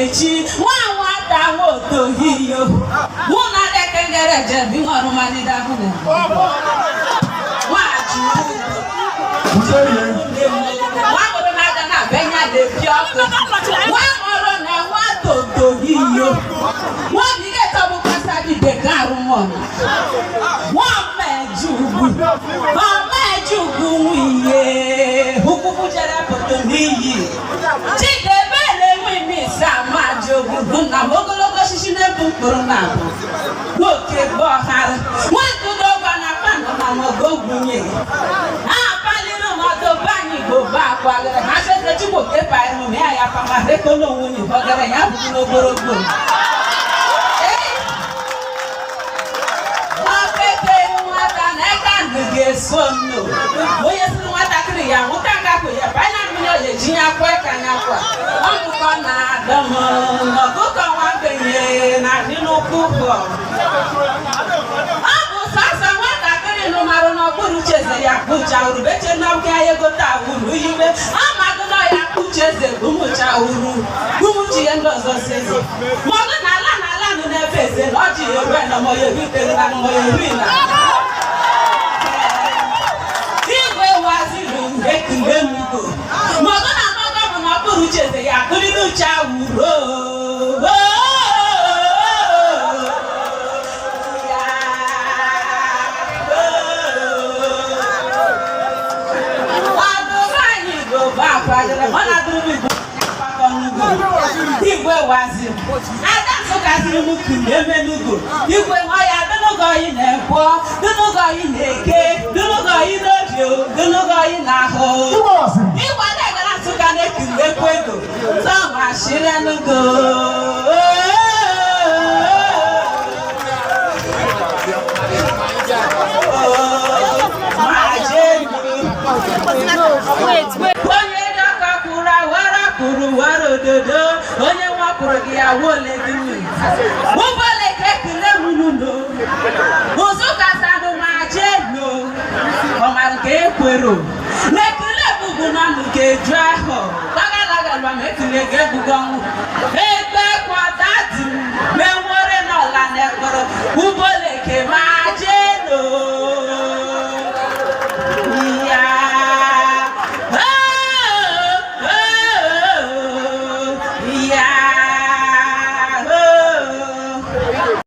Ogechi nwata nwotohiyo muna dekengere jebi ngoru manida hune Wamoro na ga na benya de pioko Wamoro na watotohiyo Wami ge tobu kwasa di de garu won Wamejugu wiye hukuku jere potohiyi Majogu na mogologo shishi ne bukuru na Woke bohara Wantu doba na pando na mogogunye Apaliru moto bani go ba kwagere Hashe te chuko ke pairu me aya pama rekono wuni Bogere ya bukuno borogo Wapete mwata neka nuge sono Oye sinu mwata kiri ya mutanga kuye Baina minyo ye jinya kwe kanyakwa Ambuko na domo Nokuko wambenye na nino kuko Ambu sasa mwata kiri numaro nokuru cheze ya kucha uru Beche namke ayegota uru Yime amaguno ya kucheze gumucha uru Gumuchi endozo sezi Mogu na la nunefeze Noji yewe na moye vite na moye vina Ekile mugo Mogona moga muna puru cheze ya kulinu cha uro Wadogani go ba padre Mona drubi go Igwe wazi Ada sokaziri mukinde menugo Igwe moya dunugo inekwo Dunugo ineke Dunugo inobio Dunugo inaho Igwe negara suka nekinde kwego Sama shire nugo Dodo, onye wakuru gị awole gị Ubole kekile mununo Uzuka sanu majeno Omar ke kwero Nekile bugu nanu ke draho Bagalaga lwa mekile ge bugongu Ebe kwa dati Memore no la nekoro Ubole ke ma